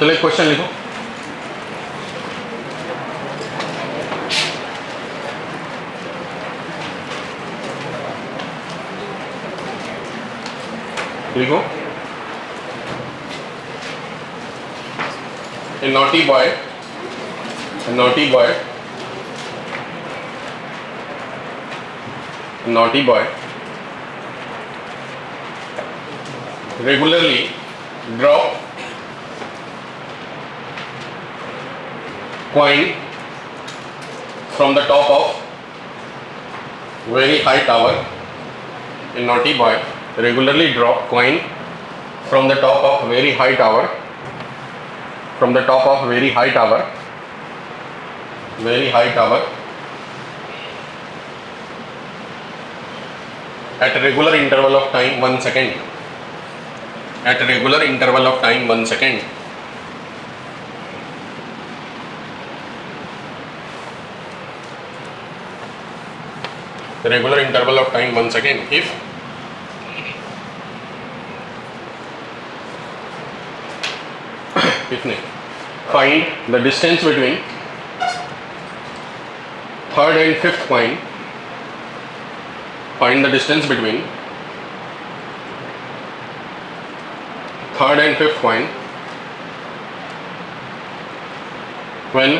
चलो एक क्वेश्चन लिखो। लिखो, a naughty boy regularly drop coin from the top of very high tower. A naughty boy regularly drop coin from the top of very high tower. At a regular interval of time 1 second. At a regular interval of time 1 second. Regular interval of time 1 second. If find the distance between third and fifth coin. Find the distance between third and fifth coin when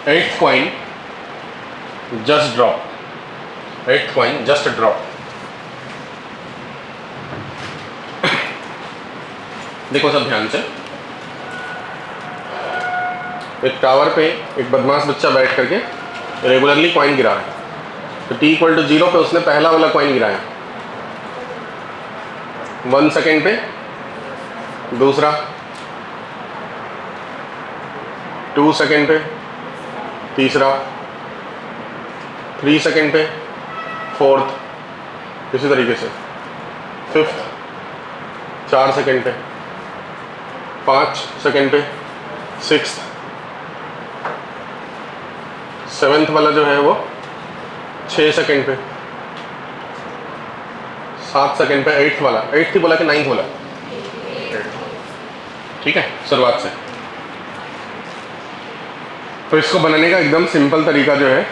eighth coin just drop. देखो सब ध्यान से, एक tower पे एक बदमाश बच्चा बैठ करके रेगुलरली कॉइन गिरा रहा है। तो t इक्वल टू 0 पे उसने पहला वाला कॉइन गिराया, 1 सेकेंड पे दूसरा, 2 सेकेंड पे तीसरा, 3 सेकेंड पे फोर्थ, इसी तरीके से फिफ्थ, 4 सेकेंड पे, 5 सेकेंड पे सिक्स्थ, सेवेंथ वाला जो है वो 6 सेकेंड पे, 7 सेकेंड पे एट्थ वाला, एट्थ ही बोला कि नाइन्थ बोला, ठीक है शुरुआत से। तो इसको बनाने का एकदम सिंपल तरीका जो है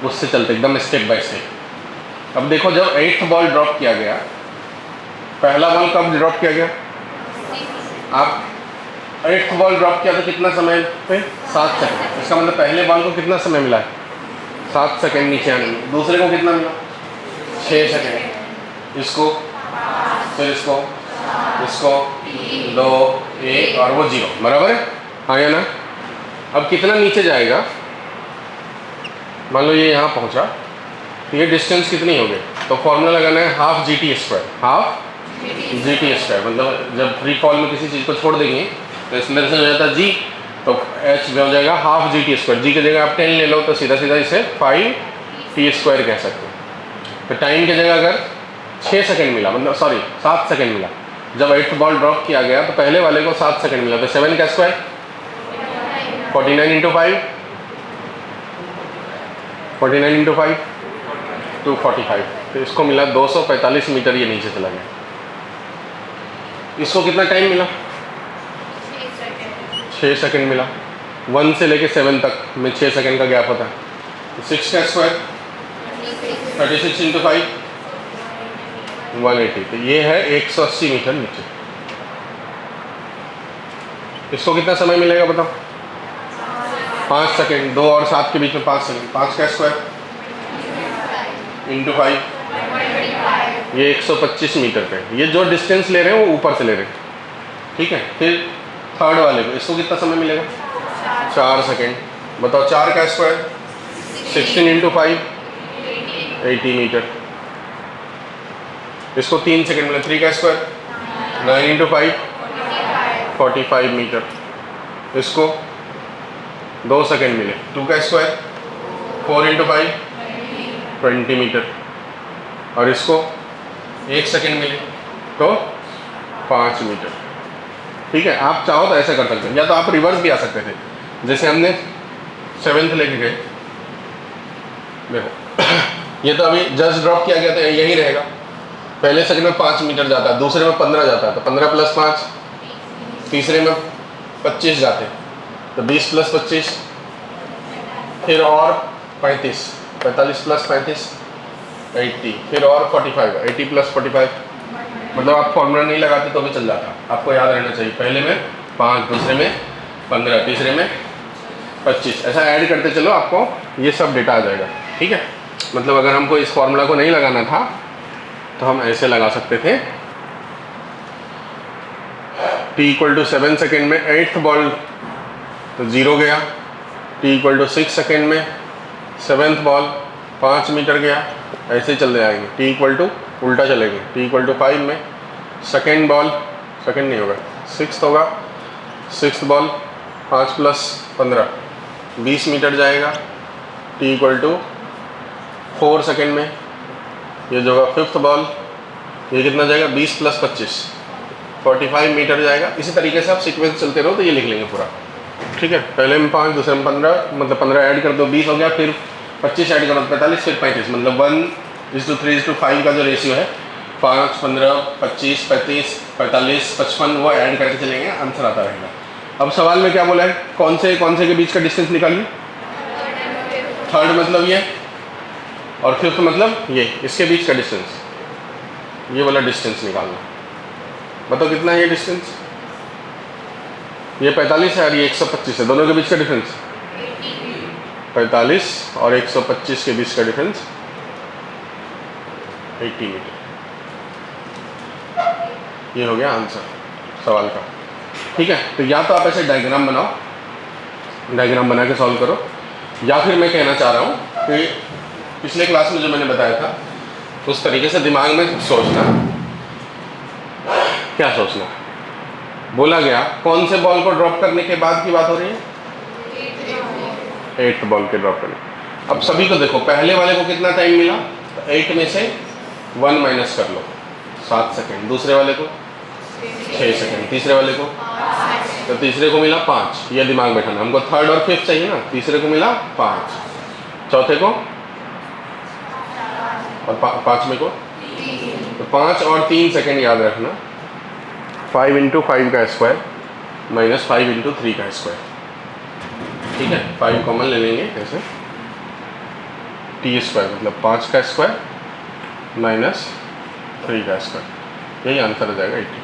उससे चलते एकदम स्टेप बाय स्टेप। अब देखो जब एट्थ बॉल ड्रॉप किया गया, पहला बॉल कब ड्रॉप किया गया? आप एट्थ बॉल ड्रॉप किया तो कितना समय पे? 7 सेकेंड। इसका मतलब पहले बॉल को कितना समय मिला है? 7 सेकेंड नीचे आने में। दूसरे को कितना मिला? 6 सेकेंड। इसको फिर इसको 2 1 और वो 0, बराबर है? हाँ या ना? अब कितना नीचे जाएगा? मान लो ये यहाँ पहुँचा तो ये डिस्टेंस कितनी हो गई? तो फॉर्मूला लगाना है half GT square. Half GT square मतलब जब फ्री फॉल में किसी चीज़ को छोड़ देंगे तो इसमें से हो जाता है G, तो H हो जाएगा हाफ GT स्क्वायर। G की जगह आप 10 ले लो तो सीधा सीधा इसे 5T स्क्वायर कह सकते हैं। तो टाइम की जगह अगर 6 सेकेंड मिला, मतलब सॉरी 7 सेकेंड मिला, जब एट्थ बॉल ड्रॉप किया गया तो पहले वाले को 7 सेकेंड मिला, तो 7 का स्क्वायर 49 इंटू 5, 49 इंटू 5 245, तो इसको मिला 245 मीटर, ये नीचे चला गया। इसको कितना टाइम मिला? 6 सेकेंड मिला। 1 से लेके 7 तक में 6 सेकेंड का गैप होता है, तो 6 का स्क्वायर 36 इंटू 5 180, तो ये है 180 मीटर नीचे। इसको कितना समय मिलेगा बताओ? 5 सेकेंड, 2 और 7 के बीच में 5 सेकेंड। 5 का स्क्वायर इंटू 5, ये 125 मीटर पे। ये जो डिस्टेंस ले रहे हैं वो ऊपर से ले रहे हैं, ठीक है। फिर थर्ड वाले को, इसको कितना समय मिलेगा? 4 सेकेंड। बताओ 4 का स्क्वायर 16 इंटू 5 80 मीटर। इसको 3 सेकेंड मिले, 3 का स्क्वायर 9 इंटू 5 45 मीटर। इसको 2 सेकेंड मिले, 2 का स्क्वायर 4 इंटू 5 20 मीटर। और इसको 1 सेकेंड मिले तो 5 मीटर, ठीक है। आप चाहो तो ऐसा कर सकते हैं, या तो आप रिवर्स भी आ सकते थे, जैसे हमने 7th लेके गए। देखो ये तो अभी जस्ट ड्रॉप किया गया था, यही रहेगा। पहले सेकंड में 5 मीटर जाता है, दूसरे में 15 जाता है, तो 15 + 5 तीसरे में 25 जाते, तो 20 + 25, फिर और 35, 45 + 35 80, फिर और 45, 80 + 45। मतलब आप फॉर्मूला नहीं लगाते तो भी चल जाता, आपको याद रहना चाहिए। पहले में 5, दूसरे में 15, तीसरे में 25, ऐसा ऐड करते चलो, आपको ये सब डेटा आ जाएगा। ठीक है, मतलब अगर हमको इस फॉर्मूला को नहीं लगाना था तो हम ऐसे लगा सकते थे, t = 7 सेकेंड में 8th बॉल तो 0 गया, t = 6 सेकेंड में 7th बॉल 5 मीटर गया, ऐसे चल जाएंगे। t = उल्टा चलेंगे, t = 5 में सेकेंड बॉल, सेकेंड नहीं होगा 6th होगा, 6th बॉल 5 + 15 20 मीटर जाएगा, t = 4 सेकेंड में। ये जो होगा 5th बॉल, ये कितना जाएगा 20 + 25 45 मीटर जाएगा। इसी तरीके से आप सीक्वेंस चलते रहो तो ये लिख लेंगे पूरा। ठीक है, पहले में 5, दूसरे में 15, मतलब 15 ऐड कर दो 20 हो गया, फिर 25 ऐड करो 45, फिर 35, मतलब 1:3:5 का जो रेशियो है 5, 15, 25, 35, 45, 55 वो ऐड करके चलेंगे, आंसर आता रहेगा। अब सवाल में क्या बोला है, कौन से के बीच का डिस्टेंस निकालिए। थर्ड मतलब ये, और 5th मतलब ये, इसके बीच का डिस्टेंस, ये वाला डिस्टेंस निकालना। बताओ कितना है ये डिस्टेंस। ये 45 है और ये 125 है, दोनों के बीच का डिफरेंस 45 और 125 के बीच का डिफरेंस 80 मीटर। ये हो गया आंसर सवाल का। ठीक है, तो या तो आप ऐसे डायग्राम बनाओ, डायग्राम बना के सॉल्व करो, या फिर मैं कहना चाह रहा हूँ कि पिछले क्लास में जो मैंने बताया था उस तरीके से दिमाग में सोचना। क्या सोचना बोला गया, कौन से बॉल को ड्रॉप करने के बाद की बात हो रही है, 8th बॉल के ड्रॉप करने। अब सभी को देखो, पहले वाले को कितना टाइम मिला, तो 8 में से 1 माइनस कर लो 7 सेकेंड, दूसरे वाले को 6 सेकेंड, तीसरे वाले को, तो तीसरे को मिला 5। ये दिमाग बैठाना, हमको थर्ड और 5th चाहिए ना, तीसरे को मिला 5, चौथे को और 5वें को, तो 5 और 3 सेकेंड याद रखना। 5 × 5 का स्क्वायर माइनस 5 × 3 का स्क्वायर। ठीक है, 5 कॉमन ले लेंगे ऐसे, t² मतलब 5 का स्क्वायर माइनस 3 का स्क्वायर, यही आंसर आ जाएगा 80।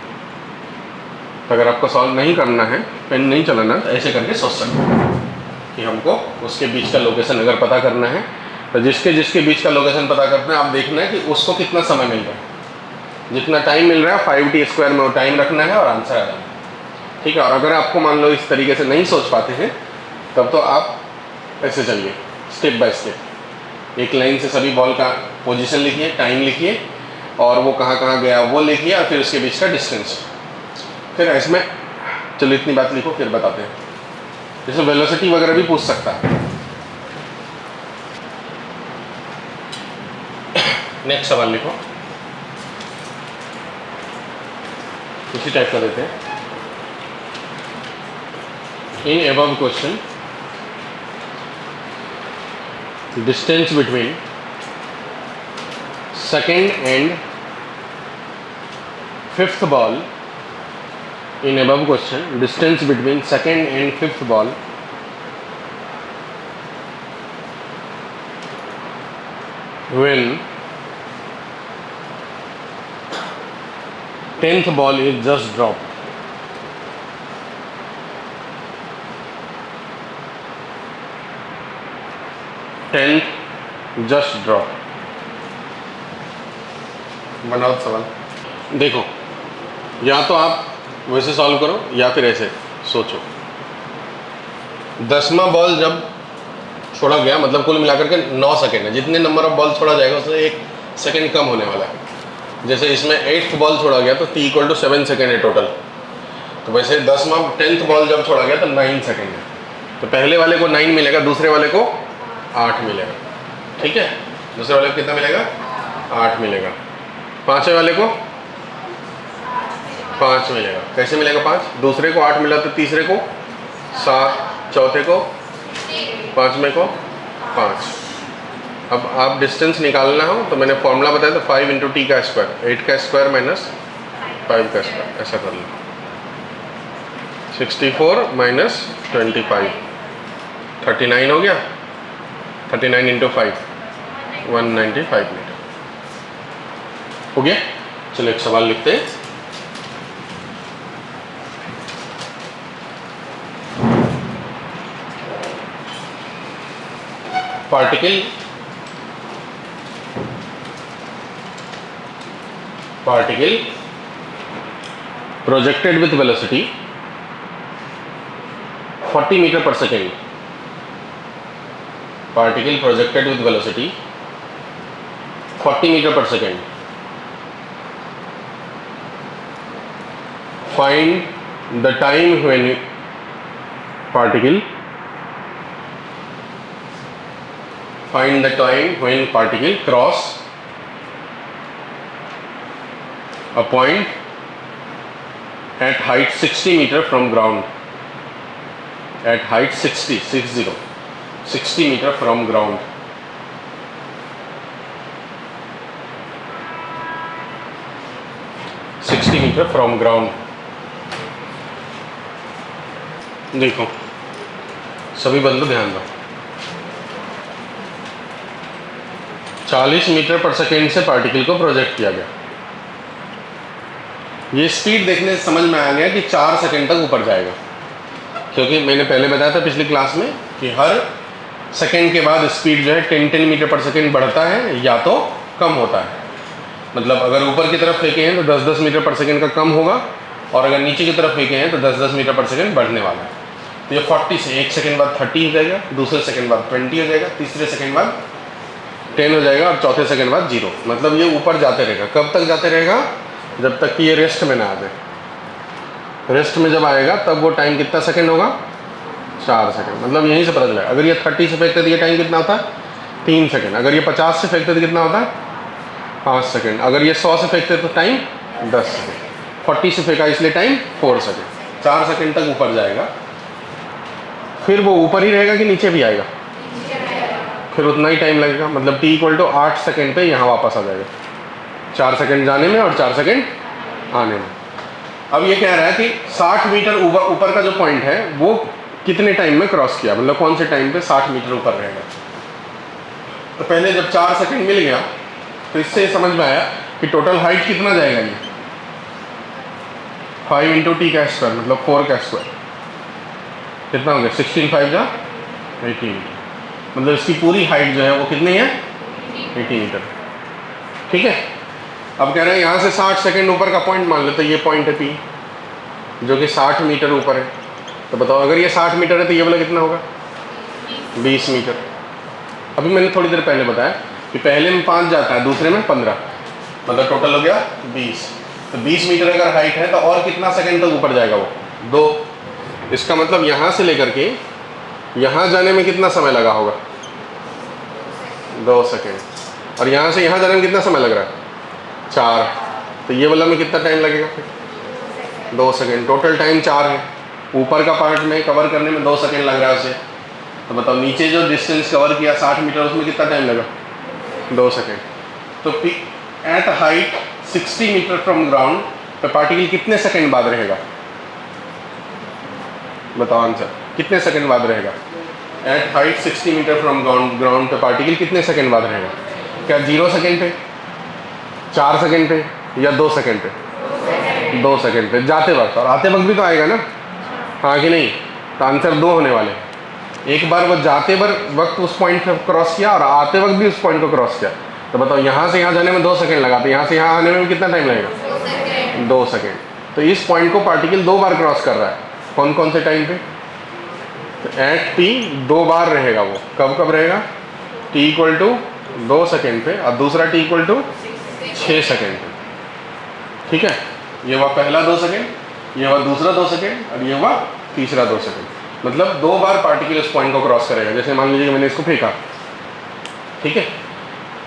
तो अगर आपको सॉल्व नहीं करना है, पेन नहीं चलाना, तो ऐसे करके सोच सकते हैं कि हमको उसके बीच का लोकेशन अगर पता करना है, तो जिसके बीच का लोकेशन पता करना है, आप देखना है कि उसको कितना समय मिल रहा है। जितना टाइम मिल रहा है 5t² में वो टाइम रखना है और आंसर आ जाना है। ठीक है, और अगर आपको मान लो इस तरीके से नहीं सोच पाते हैं, तब तो आप ऐसे चलिए स्टेप बाय स्टेप, एक लाइन से सभी बॉल का पोजीशन लिखिए, टाइम लिखिए, और वो कहाँ कहाँ गया वो लिखिए, और फिर उसके बीच का डिस्टेंस। फिर इसमें चलो इतनी बात लिखो, फिर बताते हैं। जैसे वेलोसिटी वगैरह भी पूछ सकता है। नेक्स्ट सवाल लिखो, इसी टाइप का देते हैं। In above question distance between second and 5th ball, in above question distance between second and 5th ball when 10th ball is just dropped. 10th just dropped। बनाओ सवाल। देखो, या तो आप वैसे सॉल्व करो या फिर ऐसे सोचो। 10वां बॉल जब छोड़ा गया, मतलब कुल मिलाकर के 9 सेकेंड है, जितने नंबर ऑफ बॉल छोड़ा जाएगा उससे 1 सेकेंड कम होने वाला है। जैसे इसमें 8th बॉल छोड़ा गया तो t = 7 सेकेंड है टोटल, तो वैसे 10th बॉल जब छोड़ा गया तो 9 सेकेंड है, तो पहले वाले को 9 मिलेगा, दूसरे वाले को 8 मिलेगा। ठीक है, दूसरे वाले को कितना मिलेगा, 8 मिलेगा। पाँचवें वाले को 5 मिलेगा। कैसे मिलेगा 5, दूसरे को 8 मिला तो तीसरे को 7, चौथे को, 5वें को 5। अब आप डिस्टेंस निकालना हो तो मैंने फॉर्मूला बताया था 5 × t का स्क्वायर, 8 का स्क्वायर माइनस 5 का स्क्वायर, ऐसा कर लो। 64 माइनस 25, 39 हो गया। 39 इंटू 5, 195 मीटर हो गया। चलो एक सवाल लिखते हैं। particle projected with velocity 40 meter per second. Particle projected with velocity 40 meter per second. Find the time when particle cross a point at height 60 meter from ground. At height 60 meter from ground. Meter from ground. देखो सभी बंदो ध्यान दो, 40 metre पर second से particle को project किया गया। ये स्पीड देखने से समझ में आ गया कि 4 सेकेंड तक ऊपर जाएगा, क्योंकि मैंने पहले बताया था पिछली क्लास में कि हर सेकेंड के बाद स्पीड जो है 10 मीटर पर सेकेंड बढ़ता है या तो कम होता है। मतलब अगर ऊपर की तरफ फेंके हैं तो 10 मीटर पर सेकेंड का कम होगा, और अगर नीचे की तरफ फेंके हैं तो 10 मीटर पर सेकेंड बढ़ने वाला है। तो ये 40 से एक सेकेंड बाद 30 हो जाएगा, दूसरे सेकेंड बाद 20 हो जाएगा, तीसरे सेकेंड बाद 10 हो जाएगा, और चौथे सेकेंड बाद 0। मतलब ये ऊपर जाते रहेगा। कब तक जाते रहेगा? जब तक कि ये रेस्ट में ना आ जाए। रेस्ट में जब आएगा तब वो टाइम कितना सेकेंड होगा? 4 सेकेंड। मतलब यहीं से पता चला, अगर ये 30 से फेंकते तो ये टाइम कितना होता है? 3 सेकेंड। अगर ये 50 से फेंकते तो कितना होता है? 5 सेकेंड। अगर ये 100 से फेंकते तो टाइम 10 सेकेंड। 40 से फेंका इसलिए टाइम 4 सेकेंड। 4 सेकेंड तक ऊपर जाएगा। फिर वो ऊपर ही रहेगा कि नीचे भी आएगा? फिर उतना ही टाइम लगेगा। मतलब t = 8 सेकेंड पे यहाँ वापस आ जाएगा। 4 सेकेंड जाने में और 4 सेकेंड आने में। अब ये कह रहा है कि 60 मीटर ऊपर का जो पॉइंट है वो कितने टाइम में क्रॉस किया, मतलब कौन से टाइम पे 60 मीटर ऊपर रहेगा। तो पहले जब 4 सेकेंड मिल गया तो इससे समझ में आया कि टोटल हाइट कितना जाएगा। ये 5 × t का स्क्वायर, मतलब 4 का स्क्वायर कितना हो गया? 16 5 जा 18। मतलब इसकी पूरी हाइट जो है वो कितनी है? 80 मीटर। ठीक है। अब कह रहे हैं यहाँ से 60 सेकेंड ऊपर का पॉइंट मान लेते, ये पॉइंट है P जो कि 60 मीटर ऊपर है। तो बताओ अगर ये 60 मीटर है तो ये वाला कितना होगा? 20 मीटर। अभी मैंने थोड़ी देर पहले बताया कि पहले में 5 जाता है, दूसरे में 15, मतलब टोटल हो गया 20। तो 20 मीटर अगर हाइट है तो और कितना सेकेंड तक ऊपर जाएगा वो? 2। इसका मतलब यहाँ से लेकर के यहाँ जाने में कितना समय लगा होगा? 2 सेकेंड। और यहाँ से यहाँ जाने में कितना समय लग रहा है? 4। तो ये वाला में कितना टाइम लगेगा फिर? 2 सेकेंड। टोटल टाइम 4 है। ऊपर का पार्ट में कवर करने में 2 सेकेंड लग रहा है उसे। तो बताओ नीचे जो डिस्टेंस कवर किया 60 मीटर, उसमें कितना टाइम लगा? 2 सेकेंड। तो at height 60 meter from ground पे पार्टिकल कितने सेकेंड बाद रहेगा? बताओ आंसर, कितने सेकेंड बाद रहेगा? At height 60 meter from ground पे पार्टिकल कितने सेकेंड बाद रहेगा? क्या 0 सेकेंड पे, 4 सेकेंड पे, या 2 सेकेंड पे? 2 सेकेंड पे जाते वक्त। और आते वक्त भी तो आएगा ना, हाँ कि नहीं? तो आंसर 2 होने वाले। एक बार वो जाते वक्त उस पॉइंट पे क्रॉस किया और आते वक्त भी उस पॉइंट को क्रॉस किया। तो बताओ यहाँ से यहाँ जाने में 2 सेकेंड लगा, तो यहाँ से यहाँ आने में कितना टाइम लगेगा? 2 सेकेंड। तो इस पॉइंट को पार्टिकल 2 बार क्रॉस कर रहा है। कौन कौन से टाइम पे? तो एट P 2 बार रहेगा वो। कब कब रहेगा? t = 2 सेकेंड पे, और दूसरा t = 6 सेकेंड पे। ठीक है। ये हुआ पहला 2 सेकेंड, ये हुआ दूसरा 2 सेकेंड, और ये हुआ तीसरा 2 सेकेंड। मतलब 2 बार पार्टिकल इस पॉइंट को क्रॉस करेगा। जैसे मान लीजिए कि मैंने इसको फेंका, ठीक है,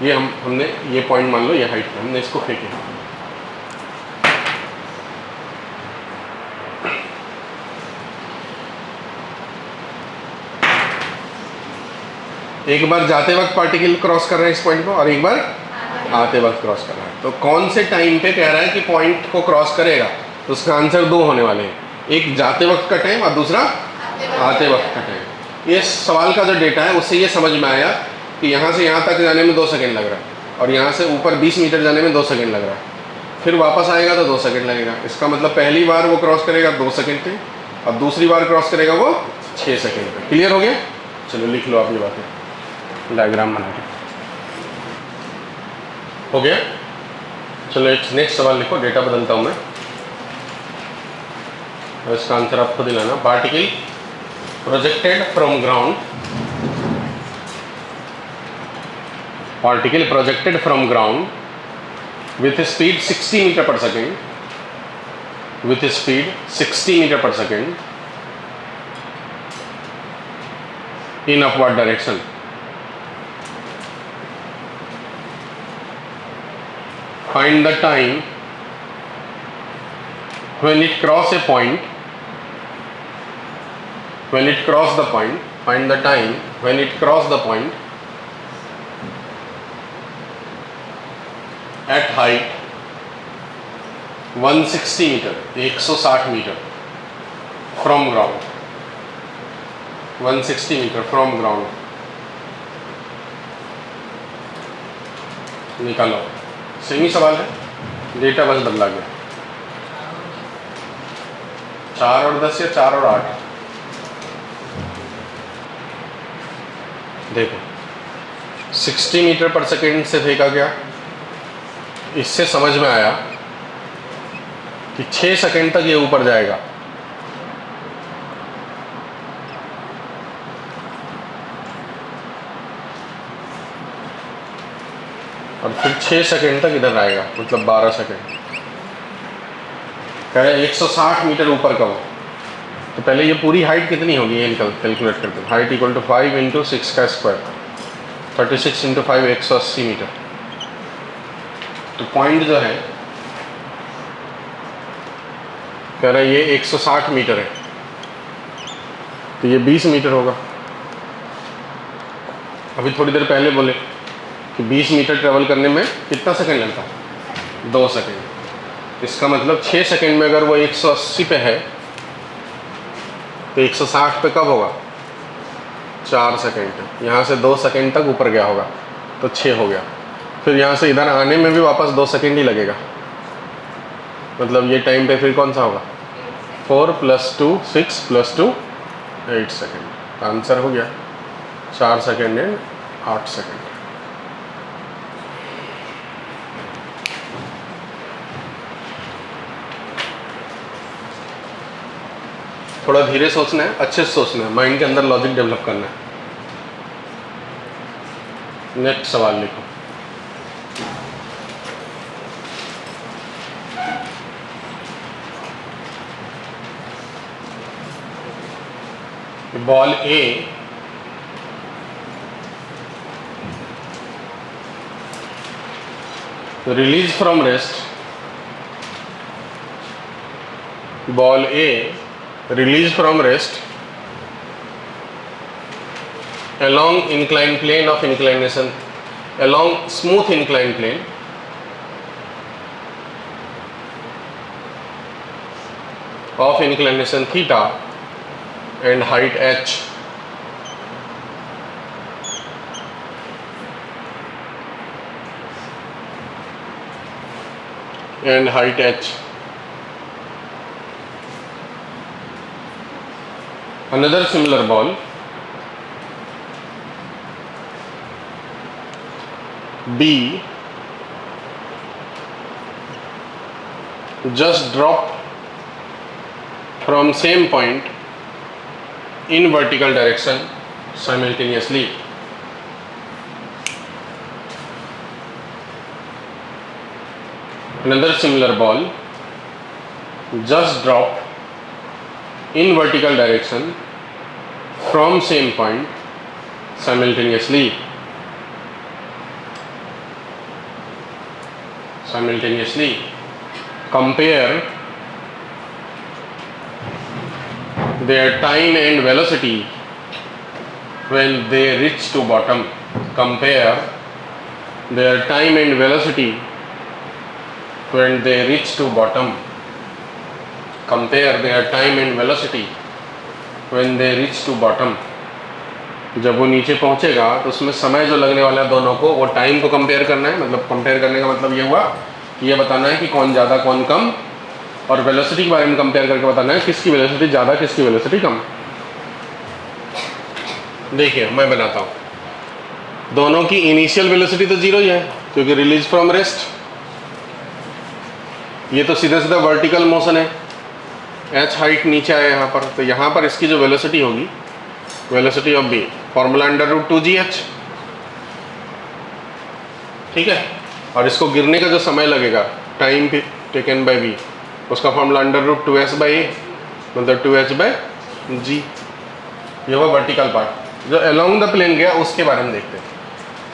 ये हमने ये पॉइंट मान लो, ये हाइट पे हमने इसको फेंके। एक बार जाते वक्त पार्टिकल क्रॉस कर रहे हैं इस पॉइंट को, और एक बार आते वक्त क्रॉस कर रहा है। तो कौन से टाइम पे कह रहा है कि पॉइंट को क्रॉस करेगा? तो उसका आंसर 2 होने वाले हैं। एक जाते वक्त का टाइम और दूसरा आते वक्त का टाइम। ये सवाल का जो डेटा है उससे ये समझ में आया कि यहाँ से यहाँ तक जाने में 2 सेकंड लग रहा है और यहाँ से ऊपर 20 मीटर जाने में 2 सेकंड लग रहा है, फिर वापस आएगा तो 2 सेकंड लगेगा। इसका मतलब पहली बार वो क्रॉस करेगा 2 सेकंड पे और दूसरी बार क्रॉस करेगा वो 6 सेकंड पे। क्लियर हो गया? चलो लिख लो आप ये बातें, डायग्राम बना के। हो गया? चलो एक नेक्स्ट सवाल लिखो, डेटा बदलता हूँ मैं और इसका आंसर आपको दिलाना। Particle projected from ground, particle projected from ground with a speed 60 meter per second, with a speed 60 meter per second in upward direction. Find the time when it cross a point, when it cross the point, find the time when it cross the point at height 160 meter, 160 meter from ground, 160 meter from ground। निकालो। Semi सवाल है, data bus बदला गया। 4 और 10 या 4 और 8? देखो 60 metre पर सेकेंड से फेंका गया, इससे समझ में आया कि 6 सेकंड तक ये ऊपर जाएगा। और फिर 6 सेकंड तक इधर आएगा, मतलब 12 सेकंड। कह रहे 160 मीटर ऊपर का हो, तो पहले ये पूरी हाइट कितनी होगी ये कैलकुलेट करते हैं। हाइट इक्वल टू 5 इंटू 6 का स्क्वायर, 36 इंटू 5 180 मीटर। तो पॉइंट जो है कह रहा है ये 160 मीटर है, तो ये 20 मीटर होगा। अभी थोड़ी देर पहले बोले कि 20 मीटर ट्रेवल करने में कितना सेकंड लगता है? 2 सेकंड। इसका मतलब 6 सेकंड में अगर वो 180 पे है तो 160 पे कब होगा? 4 सेकंड। यहाँ से 2 सेकंड तक ऊपर गया होगा तो 6 हो गया। फिर यहाँ से इधर आने में भी वापस 2 सेकंड ही लगेगा, मतलब ये टाइम पे फिर कौन सा होगा? 4 + 2 6 + 2 8 सेकंड। आंसर हो गया 4 सेकंड एंड 8 सेकंड। थोड़ा धीरे सोचना है, अच्छे से सोचना है, माइंड के अंदर लॉजिक डेवलप करना है। नेक्स्ट सवाल लिखो। Ball A release from rest, ball A release from rest along inclined plane of inclination, along smooth inclined plane of inclination theta and height h, and height h. Another similar ball B just dropped from same point in vertical direction simultaneously. Another similar ball just dropped in vertical direction from same point simultaneously. Compare their time and velocity when they reach to bottom. Compare their time and velocity when they reach to bottom. Compare their time and velocity when they reach to bottom. जब वो नीचे पहुंचेगा तो उसमें समय जो लगने वाला है दोनों को, वो टाइम को कंपेयर करना है। मतलब कंपेयर करने का मतलब ये हुआ कि ये बताना है कि कौन ज़्यादा कौन कम, और वेलोसिटी के बारे में कंपेयर करके बताना है किसकी वेलोसिटी ज़्यादा किसकी वेलोसिटी कम। देखिए मैं बनाता हूँ, दोनों की इनिशियल वेलोसिटी तो जीरो ही है क्योंकि रिलीज फ्रॉम रेस्ट। ये तो सीधा सीधा वर्टिकल मोशन है, h हाइट नीचे आया यहाँ पर, तो यहाँ पर इसकी जो वेलोसिटी होगी, velocity of B, formula √2gh, ठीक है। और इसको गिरने का जो समय लगेगा, टाइम टेकन बाय v, उसका फॉर्मूला √2s/a, मतलब 2h/g। ये हुआ वर्टिकल पार्ट। जो अलोंग द प्लेन गया उसके बारे में देखते हैं।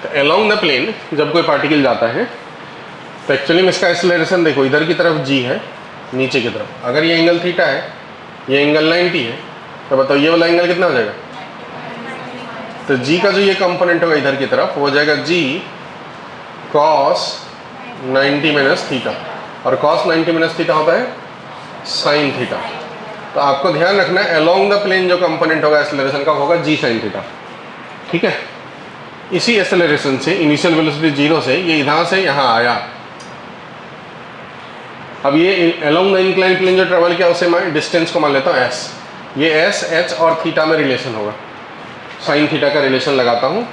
तो अलोंग द प्लेन जब कोई पार्टिकल जाता है तो एक्चुअली में इसका एक्सेलरेशन देखो, इधर की तरफ g है, नीचे की तरफ। अगर ये एंगल थीटा है, ये एंगल 90 है, तो बताओ ये वाला एंगल कितना हो जाएगा? तो g का जो ये कंपोनेंट होगा इधर की तरफ, वो हो जाएगा g cos 90 माइनस थीटा, और cos 90 माइनस थीटा होता है साइन थीटा। तो आपको ध्यान रखना है अलोंग द प्लेन जो कंपोनेंट होगा एक्सेलरेशन का होगा g साइन थीटा, ठीक है। इसी एक्सेलरेशन से इनिशियल वेलोसिटी 0 से ये इधर से यहाँ आया। अब ये अलोंग द इंक्लाइन प्लेन जो ट्रेवल किया उसे मैं डिस्टेंस को मान लेता हूँ s। ये s, h और थीटा में रिलेशन होगा। साइन थीटा का रिलेशन लगाता हूँ,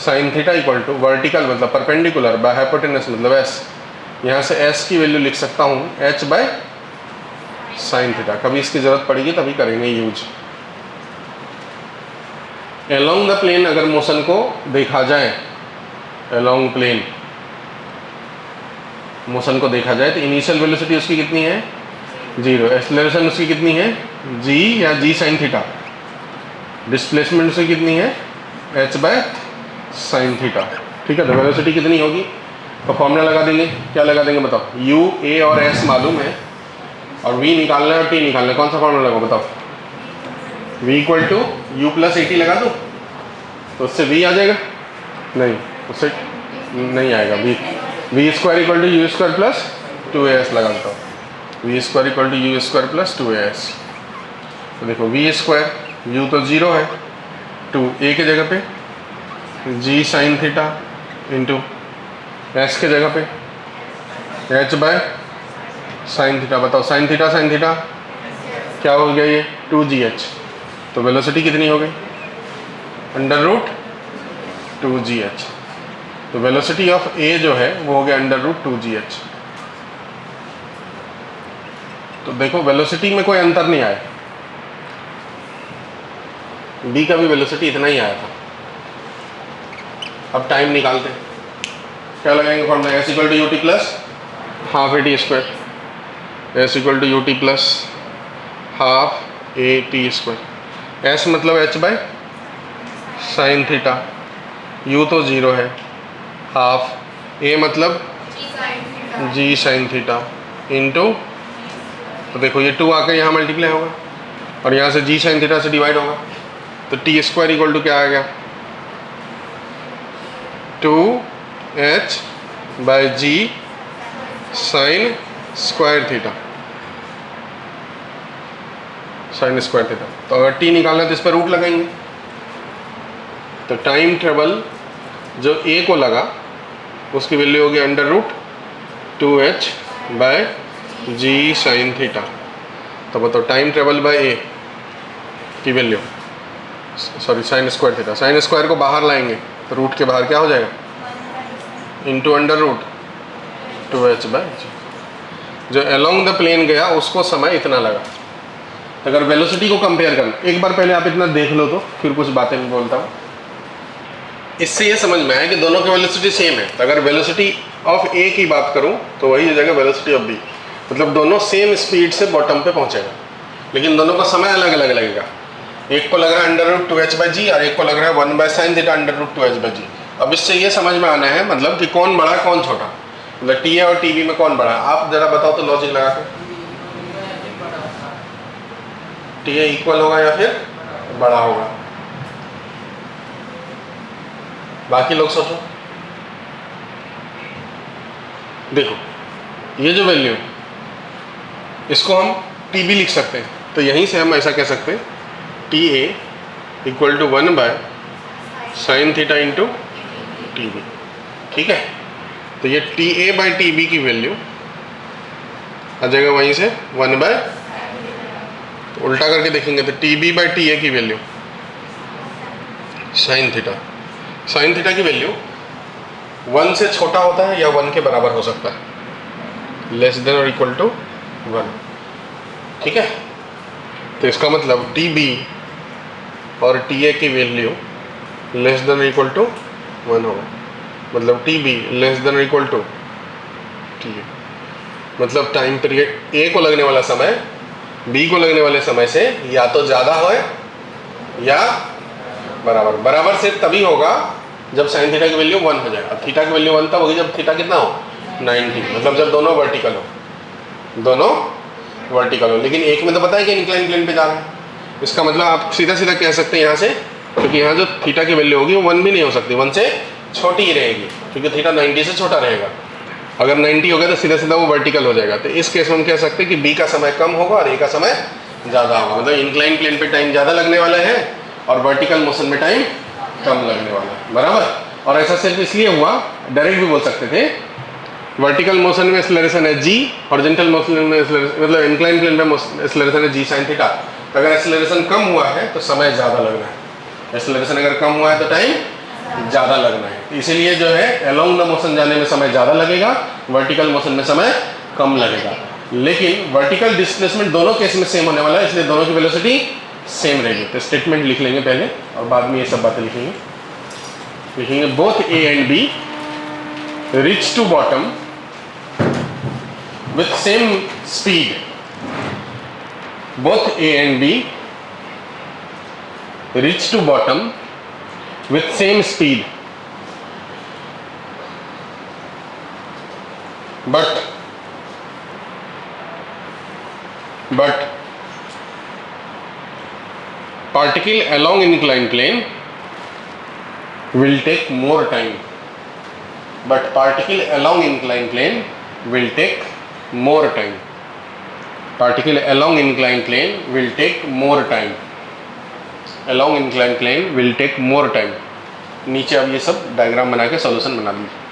sine theta equal to vertical मतलब परपेंडिकुलर बाय हाइपोटेनस मतलब s। यहाँ से s की वैल्यू लिख सकता हूँ h बाय साइन थीटा। कभी इसकी ज़रूरत पड़ेगी तभी करेंगे यूज। अलोंग द प्लेन अगर मोशन को देखा जाए, अलोंग प्लेन मोशन को देखा जाए तो इनिशियल वेलोसिटी उसकी कितनी है? 0। एक्सेलरेशन उसकी कितनी है? g या g साइन थीटा। डिस्प्लेसमेंट उसकी कितनी है? h बाय साइन थीटा, ठीक है। तो वेलोसिटी कितनी होगी? तो फॉर्मूला लगा देंगे। क्या लगा देंगे बताओ? u, a और s मालूम है, और v निकालना है और t निकालना है। कौन सा फॉर्मूला लगाओ बताओ? v equal to u plus at लगा दो तो उससे v आ जाएगा? नहीं, उससे नहीं आएगा। v square equal to u square plus 2as लगा देता हूँ। v square equal to u square plus 2as। तो देखो v स्क्वायर, u तो 0 है, 2a के जगह पे g sine theta into s के जगह पे h बाय साइन थीटा। बताओ साइन थीटा क्या हो गया? ये 2gh। तो वेलोसिटी कितनी हो गई? √2gh। तो वेलोसिटी ऑफ a जो है वो हो गया √2gh। तो देखो वेलोसिटी में कोई अंतर नहीं आया, b का भी वेलोसिटी इतना ही आया था। अब टाइम निकालते हैं। क्या लगाएंगे formula? s equal to u t plus half a t square, s equal to u t plus half a t square. s मतलब h by sine theta, u तो 0 है, हाफ a मतलब g साइन थीटा इंटू, तो देखो ये 2 आकर यहाँ multiply होगा और यहाँ से g साइन थीटा से डिवाइड होगा। तो टी स्क्वायर इक्वल टू क्या आ गया? 2h by g sine square theta, sine square theta. तो अगर t निकालना है तो इस पर रूट लगाएंगे। तो टाइम ट्रेवल जो a को लगा उसकी वैल्यू होगी √2h by g sine theta. तो बताओ टाइम ट्रेवल बाय a की value, sorry sine square theta, sine square को बाहर लाएंगे तो रूट के बाहर क्या हो जाएगा? Into √2h by g। जो अलोंग द प्लेन गया उसको समय इतना लगा। तो अगर वेलोसिटी को कंपेयर करना, एक बार पहले आप इतना देख लो तो फिर कुछ बातें मैं बोलता हूँ। इससे ये समझ में आया कि दोनों की वेलोसिटी सेम है। तो अगर वेलोसिटी ऑफ a की बात करूँ तो वही हो जाएगा वेलोसिटी ऑफ b। मतलब दोनों सेम स्पीड से बॉटम पे पहुँचेगा, लेकिन दोनों का समय अलग अलग लगेगा। एक को लग रहा है √2h बाय g और एक को लग रहा है 1 by sine theta √2h by g। अब इससे ये समझ में आना है मतलब कि कौन बड़ा कौन छोटा, मतलब टी ए और टी बी में कौन बड़ा है। आप जरा बताओ तो लॉजिक लगा के, टी ए इक्वल होगा या फिर बड़ा होगा? बाकी लोग सोचो। देखो ये जो वैल्यू इसको हम टी बी लिख सकते हैं। तो यहीं से हम ऐसा कह सकते हैं T A equal to 1 by sine theta into T B. ठीक है, तो ये T A by T B की वैल्यू आ जाएगा वहीं से 1 बाय, उल्टा करके देखेंगे तो T B by T A की value sine theta. Sine theta की वैल्यू 1 से छोटा होता है या 1 के बराबर हो सकता है, लेस देन और इक्वल टू 1। ठीक है, तो इसका मतलब टी बी और टी ए की वैल्यू लेस देन और इक्वल टू 1 होगा, मतलब टी बी लेस देन और इक्वल टू टी ए। मतलब टाइम पीरियड ए को लगने वाला समय बी को लगने वाले समय से या तो ज़्यादा हो या बराबर। बराबर सिर्फ तभी होगा जब साइन थीटा की वैल्यू 1 हो जाए। अब थीटा की वैल्यू 1 तब होगी जब थीटा कितना हो 90, मतलब जब दोनों वर्टिकल हो, दोनों वर्टिकल हो। लेकिन एक में तो पता है कि इंक्लाइन प्लेन पे जा रहा है, इसका मतलब आप सीधा सीधा कह सकते हैं यहाँ से, क्योंकि यहाँ जो थीटा की वैल्यू होगी वो 1 भी नहीं हो सकती, 1 से छोटी ही रहेगी, क्योंकि थीटा 90 से छोटा रहेगा। अगर 90 हो गया तो सीधा सीधा वो वर्टिकल हो जाएगा। तो इस केस में हम कह सकते हैं कि बी का समय कम होगा और ए का समय ज़्यादा होगा, मतलब इंक्लाइन प्लेन पे टाइम ज़्यादा लगने वाला है और वर्टिकल मोशन में टाइम कम लगने वाला है, बराबर। और ऐसा सिर्फ इसलिए हुआ, डायरेक्ट भी बोल सकते थे, वर्टिकल मोशन में एक्सेलरेशन है जी, हॉरिजॉन्टल मोशन में मतलब इंक्लाइन प्लेन में एक्सेलरेशन है जी साइन थीटा। तो अगर एक्सेलरेशन कम हुआ है तो समय ज़्यादा लगना है, एक्सेलरेशन अगर कम हुआ है तो टाइम ज़्यादा लगना है। इसीलिए जो है अलोंग द मोशन जाने में समय ज़्यादा लगेगा, वर्टिकल मोशन में समय कम लगेगा। लेकिन वर्टिकल डिस्प्लेसमेंट दोनों केस में सेम होने वाला है, इसलिए दोनों की वेलोसिटी सेम रहेगी। तो स्टेटमेंट लिख लेंगे पहले और बाद में ये सब बातें लिखेंगे। Both A and B reach to bottom with same speed. Both A and B reach to bottom with same speed, but particle along inclined plane will take more time. But particle along inclined plane will take more time. Particle along inclined plane will take more time. Along inclined plane will take more time. नीचे अब ये सब diagram बना के solution बना दीजिए।